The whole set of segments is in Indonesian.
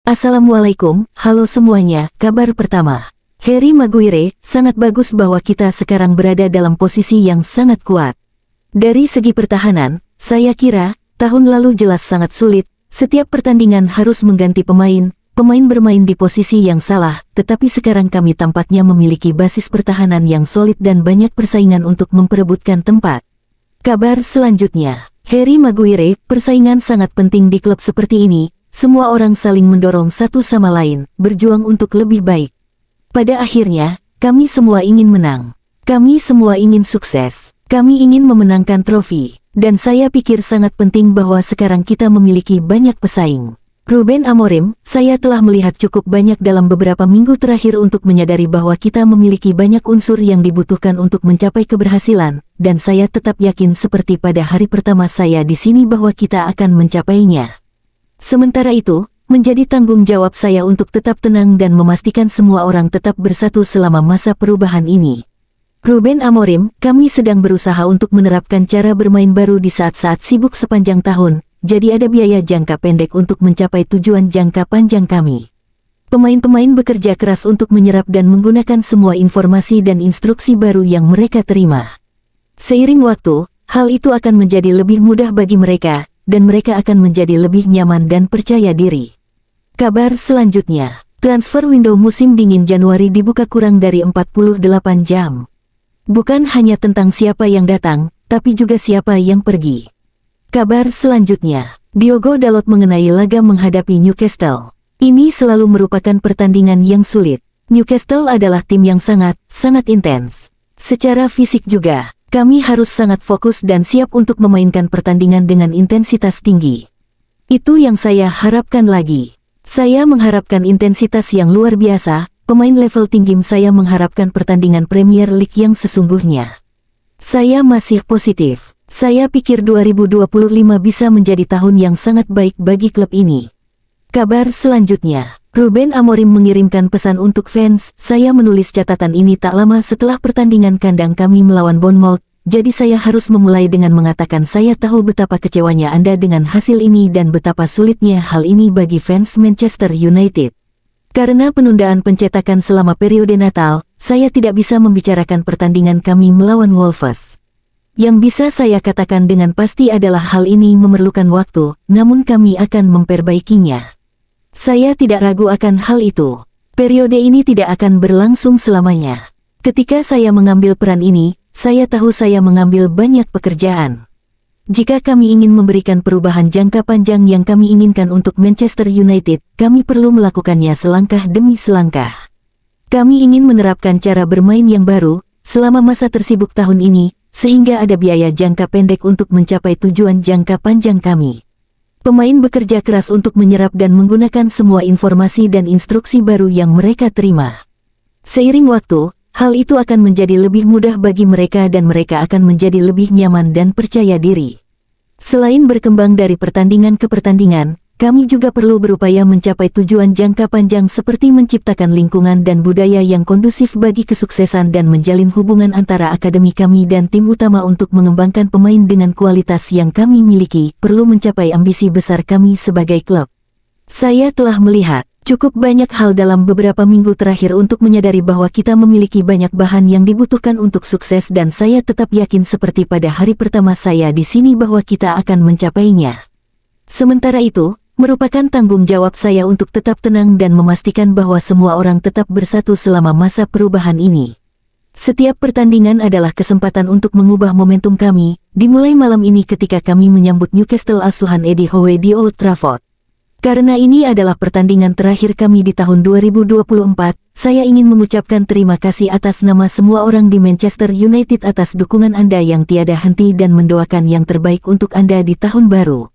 Assalamualaikum, halo semuanya. Kabar pertama, Harry Maguire, sangat bagus bahwa kita sekarang berada dalam posisi yang sangat kuat. Dari segi pertahanan, saya kira, tahun lalu jelas sangat sulit, setiap pertandingan harus mengganti pemain bermain di posisi yang salah, tetapi sekarang kami tampaknya memiliki basis pertahanan yang solid dan banyak persaingan untuk memperebutkan tempat. Kabar selanjutnya, Harry Maguire, persaingan sangat penting di klub seperti ini. Semua orang saling mendorong satu sama lain, berjuang untuk lebih baik. Pada akhirnya, kami semua ingin menang. Kami semua ingin sukses. Kami ingin memenangkan trofi. Dan saya pikir sangat penting bahwa sekarang kita memiliki banyak pesaing. Ruben Amorim, saya telah melihat cukup banyak dalam beberapa minggu terakhir untuk menyadari bahwa kita memiliki banyak unsur yang dibutuhkan untuk mencapai keberhasilan, dan saya tetap yakin seperti pada hari pertama saya di sini bahwa kita akan mencapainya. Sementara itu, menjadi tanggung jawab saya untuk tetap tenang dan memastikan semua orang tetap bersatu selama masa perubahan ini. Ruben Amorim, kami sedang berusaha untuk menerapkan cara bermain baru di saat-saat sibuk sepanjang tahun, jadi ada biaya jangka pendek untuk mencapai tujuan jangka panjang kami. Pemain-pemain bekerja keras untuk menyerap dan menggunakan semua informasi dan instruksi baru yang mereka terima. Seiring waktu, hal itu akan menjadi lebih mudah bagi mereka, dan mereka akan menjadi lebih nyaman dan percaya diri. Kabar selanjutnya, transfer window musim dingin Januari dibuka kurang dari 48 jam. Bukan hanya tentang siapa yang datang, tapi juga siapa yang pergi. Kabar selanjutnya, Diogo Dalot mengenai laga menghadapi Newcastle. Ini selalu merupakan pertandingan yang sulit. Newcastle adalah tim yang sangat intens. Secara fisik juga. Kami harus sangat fokus dan siap untuk memainkan pertandingan dengan intensitas tinggi. Itu yang saya harapkan lagi. Saya mengharapkan intensitas yang luar biasa, pemain level tinggi. Saya mengharapkan pertandingan Premier League yang sesungguhnya. Saya masih positif. Saya pikir 2025 bisa menjadi tahun yang sangat baik bagi klub ini. Kabar selanjutnya, Ruben Amorim mengirimkan pesan untuk fans. Saya menulis catatan ini tak lama setelah pertandingan kandang kami melawan Bournemouth, jadi saya harus memulai dengan mengatakan saya tahu betapa kecewanya Anda dengan hasil ini dan betapa sulitnya hal ini bagi fans Manchester United. Karena penundaan pencetakan selama periode Natal, saya tidak bisa membicarakan pertandingan kami melawan Wolves. Yang bisa saya katakan dengan pasti adalah hal ini memerlukan waktu, namun kami akan memperbaikinya. Saya tidak ragu akan hal itu. Periode ini tidak akan berlangsung selamanya. Ketika saya mengambil peran ini, saya tahu saya mengambil banyak pekerjaan. Jika kami ingin memberikan perubahan jangka panjang yang kami inginkan untuk Manchester United, kami perlu melakukannya selangkah demi selangkah. Kami ingin menerapkan cara bermain yang baru, selama masa tersibuk tahun ini, sehingga ada biaya jangka pendek untuk mencapai tujuan jangka panjang kami. Pemain bekerja keras untuk menyerap dan menggunakan semua informasi dan instruksi baru yang mereka terima. Seiring waktu, hal itu akan menjadi lebih mudah bagi mereka dan mereka akan menjadi lebih nyaman dan percaya diri. Selain berkembang dari pertandingan ke pertandingan, kami juga perlu berupaya mencapai tujuan jangka panjang seperti menciptakan lingkungan dan budaya yang kondusif bagi kesuksesan dan menjalin hubungan antara akademi kami dan tim utama untuk mengembangkan pemain dengan kualitas yang kami miliki, perlu mencapai ambisi besar kami sebagai klub. Saya telah melihat cukup banyak hal dalam beberapa minggu terakhir untuk menyadari bahwa kita memiliki banyak bahan yang dibutuhkan untuk sukses dan saya tetap yakin seperti pada hari pertama saya di sini bahwa kita akan mencapainya. Sementara itu, merupakan tanggung jawab saya untuk tetap tenang dan memastikan bahwa semua orang tetap bersatu selama masa perubahan ini. Setiap pertandingan adalah kesempatan untuk mengubah momentum kami, dimulai malam ini ketika kami menyambut Newcastle asuhan Eddie Howe di Old Trafford. Karena ini adalah pertandingan terakhir kami di tahun 2024, saya ingin mengucapkan terima kasih atas nama semua orang di Manchester United atas dukungan Anda yang tiada henti dan mendoakan yang terbaik untuk Anda di tahun baru.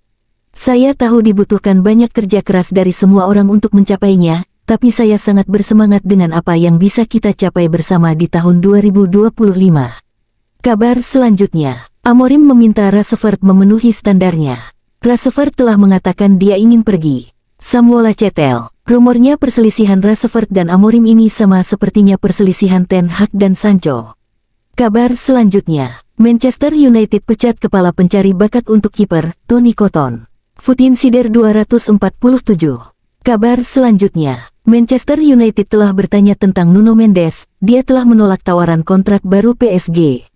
Saya tahu dibutuhkan banyak kerja keras dari semua orang untuk mencapainya, tapi saya sangat bersemangat dengan apa yang bisa kita capai bersama di tahun 2025. Kabar selanjutnya, Amorim meminta Rashford memenuhi standarnya. Rashford telah mengatakan dia ingin pergi. Samuel cetel, rumornya perselisihan Rashford dan Amorim ini sama sepertinya perselisihan Ten Hag dan Sancho. Kabar selanjutnya, Manchester United pecat kepala pencari bakat untuk kiper, Toni Cotton. Foot Insider 247. Kabar selanjutnya, Manchester United telah bertanya tentang Nuno Mendes, dia telah menolak tawaran kontrak baru PSG.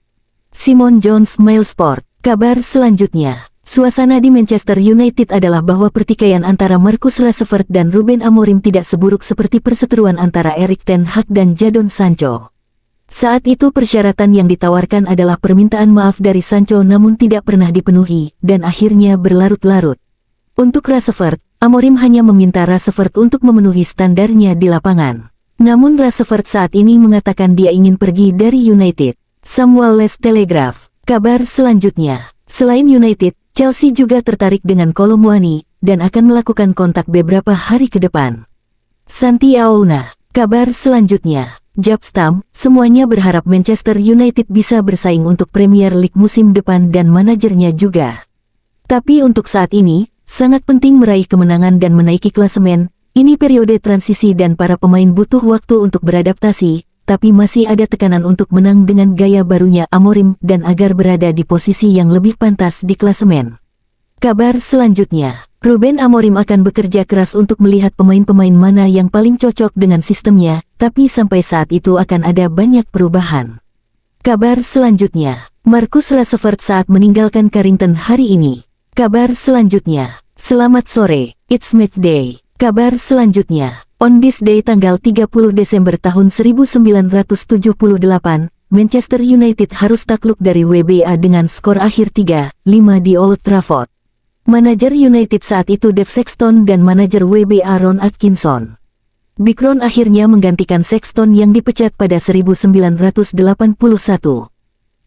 Simon Jones Mail Sport. Kabar selanjutnya, suasana di Manchester United adalah bahwa pertikaian antara Marcus Rashford dan Ruben Amorim tidak seburuk seperti perseteruan antara Erik ten Hag dan Jadon Sancho. Saat itu persyaratan yang ditawarkan adalah permintaan maaf dari Sancho namun tidak pernah dipenuhi, dan akhirnya berlarut-larut. Untuk Rashford, Amorim hanya meminta Rashford untuk memenuhi standarnya di lapangan. Namun Rashford saat ini mengatakan dia ingin pergi dari United. Samuel Les Telegraph. Kabar selanjutnya, selain United, Chelsea juga tertarik dengan Kolo Muani, dan akan melakukan kontak beberapa hari ke depan. Santi Aouna. Kabar selanjutnya, Japstam, semuanya berharap Manchester United bisa bersaing untuk Premier League musim depan dan manajernya juga. Tapi untuk saat ini, sangat penting meraih kemenangan dan menaiki klasemen. Ini periode transisi dan para pemain butuh waktu untuk beradaptasi, tapi masih ada tekanan untuk menang dengan gaya barunya Amorim dan agar berada di posisi yang lebih pantas di klasemen. Kabar selanjutnya, Ruben Amorim akan bekerja keras untuk melihat pemain-pemain mana yang paling cocok dengan sistemnya, tapi sampai saat itu akan ada banyak perubahan. Kabar selanjutnya, Marcus Rashford saat meninggalkan Carrington hari ini. Kabar selanjutnya, selamat sore, it's match day. Kabar selanjutnya, on this day tanggal 30 Desember tahun 1978, Manchester United harus takluk dari WBA dengan skor akhir 3-5 di Old Trafford. Manajer United saat itu Dave Sexton dan manajer WBA Ron Atkinson. Big Ron akhirnya menggantikan Sexton yang dipecat pada 1981.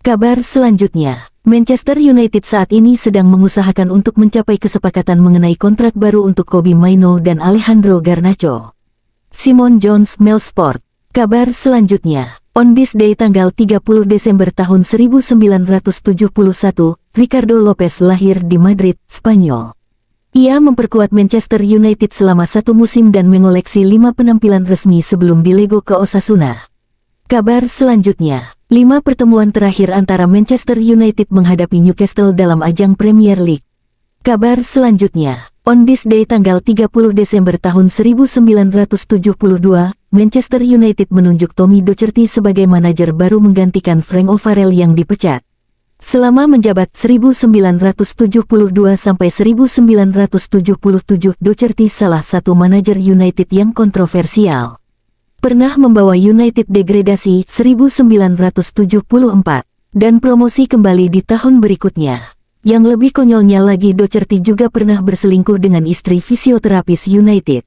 Kabar selanjutnya, Manchester United saat ini sedang mengusahakan untuk mencapai kesepakatan mengenai kontrak baru untuk Kobbie Mainoo dan Alejandro Garnacho. Simon Jones Mail Sport. Kabar selanjutnya, on this day tanggal 30 Desember tahun 1971, Ricardo Lopez lahir di Madrid, Spanyol. Ia memperkuat Manchester United selama 1 musim dan mengoleksi 5 penampilan resmi sebelum dilego ke Osasuna. Kabar selanjutnya, 5 pertemuan terakhir antara Manchester United menghadapi Newcastle dalam ajang Premier League. Kabar selanjutnya, on this day tanggal 30 Desember tahun 1972, Manchester United menunjuk Tommy Docherty sebagai manajer baru menggantikan Frank O'Farrell yang dipecat. Selama menjabat 1972 sampai 1977, Docherty salah satu manajer United yang kontroversial. Pernah membawa United degradasi 1974 dan promosi kembali di tahun berikutnya. Yang lebih konyolnya lagi, Docherty juga pernah berselingkuh dengan istri fisioterapis United.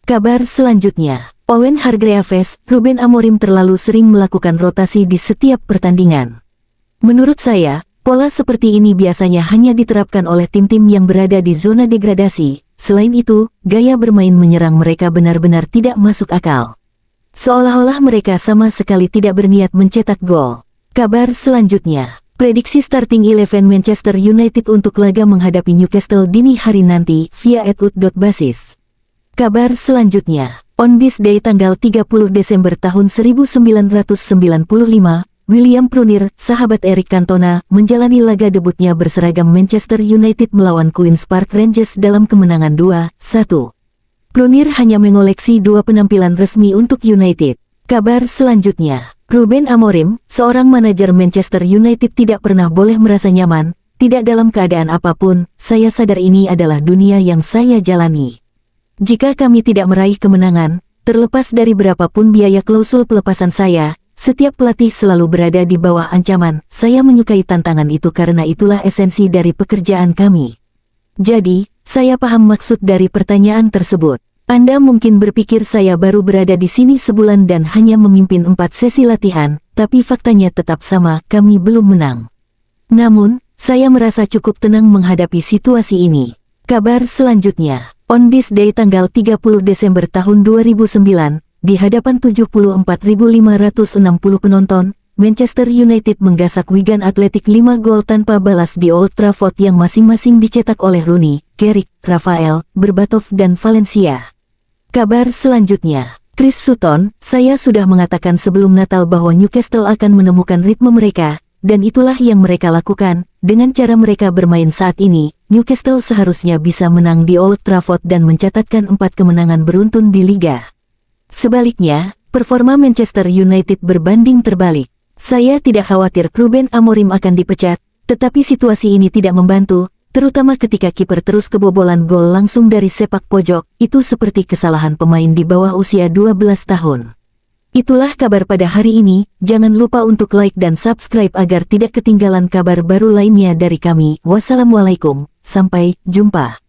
Kabar selanjutnya, Owen Hargreaves, Ruben Amorim terlalu sering melakukan rotasi di setiap pertandingan. Menurut saya, pola seperti ini biasanya hanya diterapkan oleh tim-tim yang berada di zona degradasi. Selain itu, gaya bermain menyerang mereka benar-benar tidak masuk akal. Seolah-olah mereka sama sekali tidak berniat mencetak gol. Kabar selanjutnya, prediksi starting 11 Manchester United untuk laga menghadapi Newcastle dini hari nanti via @ut.basis. Kabar selanjutnya, on this day tanggal 30 Desember tahun 1995, William Prunier, sahabat Eric Cantona, menjalani laga debutnya berseragam Manchester United melawan Queen's Park Rangers dalam kemenangan 2-1. Prunier hanya mengoleksi 2 penampilan resmi untuk United. Kabar selanjutnya, Ruben Amorim, seorang manajer Manchester United tidak pernah boleh merasa nyaman, tidak dalam keadaan apapun. Saya sadar ini adalah dunia yang saya jalani. Jika kami tidak meraih kemenangan, terlepas dari berapapun biaya klausul pelepasan saya, setiap pelatih selalu berada di bawah ancaman. Saya menyukai tantangan itu karena itulah esensi dari pekerjaan kami. Jadi, saya paham maksud dari pertanyaan tersebut. Anda mungkin berpikir saya baru berada di sini sebulan dan hanya memimpin 4 sesi latihan, tapi faktanya tetap sama, kami belum menang. Namun, saya merasa cukup tenang menghadapi situasi ini. Kabar selanjutnya, on this day tanggal 30 Desember tahun 2009, di hadapan 74.560 penonton, Manchester United menggasak Wigan Athletic 5 gol tanpa balas di Old Trafford yang masing-masing dicetak oleh Rooney, Carrick, Rafael, Berbatov dan Valencia. Kabar selanjutnya, Chris Sutton, saya sudah mengatakan sebelum Natal bahwa Newcastle akan menemukan ritme mereka, dan itulah yang mereka lakukan. Dengan cara mereka bermain saat ini, Newcastle seharusnya bisa menang di Old Trafford dan mencatatkan 4 kemenangan beruntun di Liga. Sebaliknya, performa Manchester United berbanding terbalik. Saya tidak khawatir Ruben Amorim akan dipecat, tetapi situasi ini tidak membantu, terutama ketika kiper terus kebobolan gol langsung dari sepak pojok. Itu seperti kesalahan pemain di bawah usia 12 tahun. Itulah kabar pada hari ini. Jangan lupa untuk like dan subscribe agar tidak ketinggalan kabar baru lainnya dari kami. Wassalamualaikum, sampai jumpa.